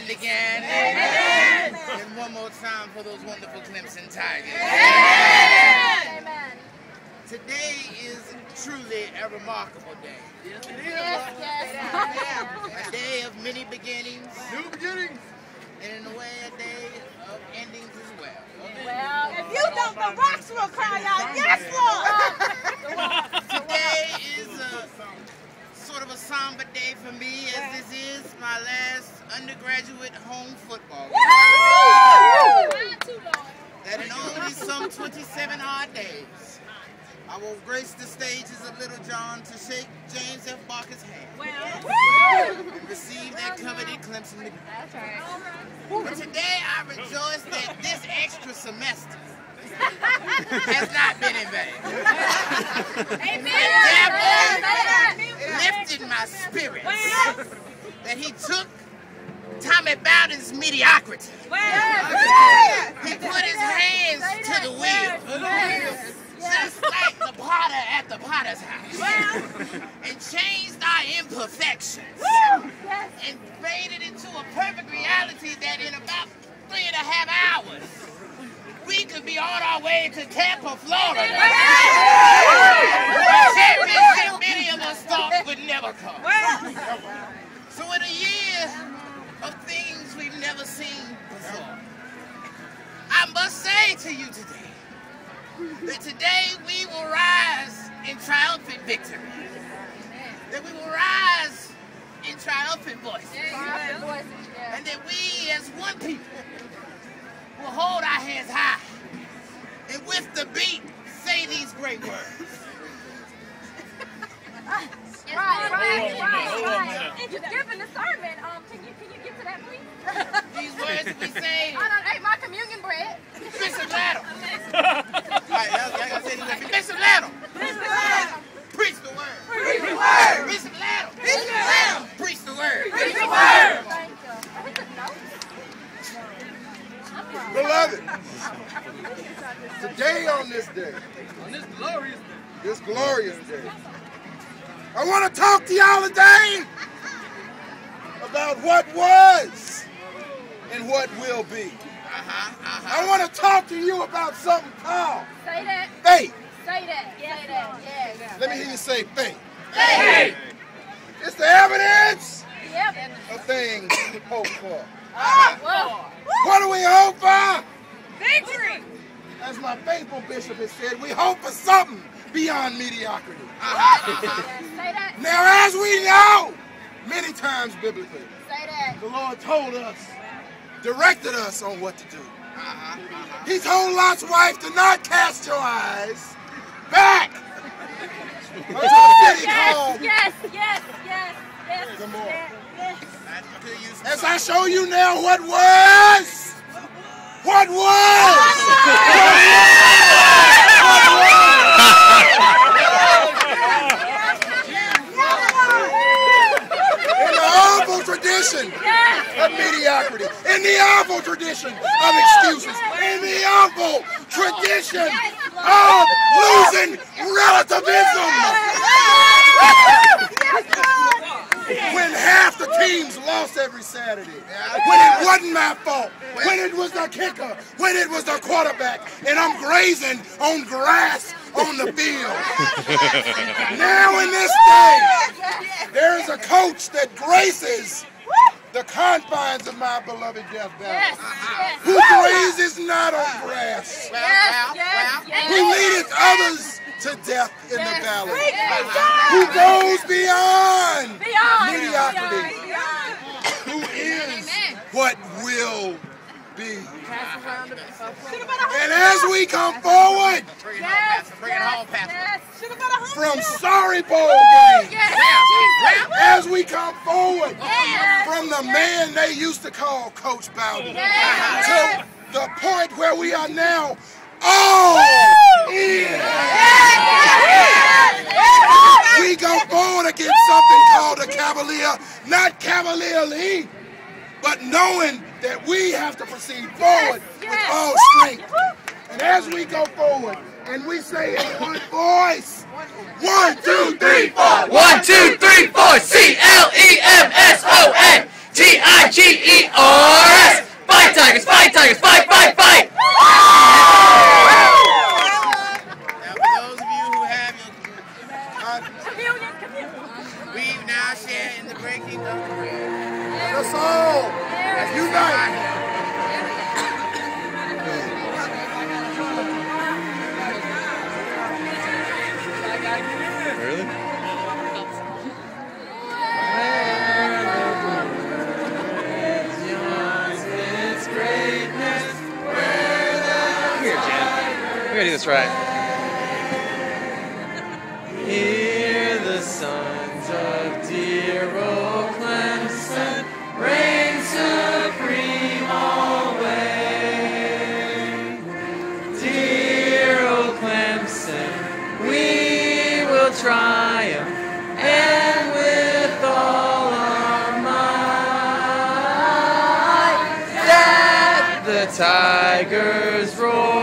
and again. Amen. And one more time for those wonderful Clemson Tigers. Amen. Amen. Today is truly a remarkable day. Yes, it is. Yes. A day of many beginnings. New beginnings. And in a way, a day of endings as well. Well, if you don't, the rocks will cry out, yes, Lord. Today is sort of a somber day for me, as this is my last undergraduate home football game. That in only some 27 odd days, I will grace the stages of Little John to shake James F. Barker's hand and receive that coveted Clemson degree. That's right. But today I rejoice that this extra semester has not been in vain. Amen. The devil lifted my spirits that he took Tommy Bowden's mediocrity. He put his hands to the wheel. Just like the potter at the potter's house. And changed our imperfections. And made it into a perfect reality that in about 3.5 hours, we could be on our way to Tampa, Florida. A championship many of us thought would never come. So in a year of things we've never seen before, I must say to you today, that today we will rise in triumphant victory. That we will rise in triumphant voices. And that we as one people will hold our heads high and with the beat say these great words. Right. And you're giving the sermon. Can you get to that, please? These words that we say. I ate my communion bread. Bishop Laddle. Bishop Laddle. Preach the word. Preach the word. Bishop Laddle. Preach the word. Preach the word. Thank you. Beloved, today on this day, this glorious day, I want to talk to y'all today about what was and what will be. I want to talk to you about something called faith. Say that. Yes. Let me hear you say faith. Faith. It's the evidence Yep. of things hoped for. Whoa. What do we hope for? Victory. As my faithful bishop has said, we hope for something beyond mediocrity. Say that. Now, as we know, many times biblically, Say that. the Lord told us, directed us on what to do. He told Lot's wife to not cast your eyes back unto the city called Yes. Gomorrah. Yes. As I show you now what was. What was. In the awful tradition of mediocrity, in the awful tradition of excuses, in the awful tradition of losing relativism. When half the teams lost every Saturday, when it wasn't my fault, when it was the kicker, when it was the quarterback, and I'm grazing on grass on the field. Now in this day, there is a coach that graces the confines of my beloved Jeff Valley, who grazes not on grass, who leadeth others to death in the valley, who goes beyond mediocrity, who is what will be. And as we come forward from sorry bowl games, as we come forward from the man they used to call Coach Bowden, to the point where we are now all in. We go forward against something called a Cavalier, not cavalierly, but knowing that we have to proceed forward with all strength. And as we go forward, and we say in one voice, 1, 2, 3, 4. 1, 2, 3, 4. CLEMSON TIGER. on. Unite. Really? Here, Jan. We gotta do this right. Hear the sons of dear old Clemson reign supreme always. Dear old Clemson, we will triumph, and with all our might, that the Tigers roar.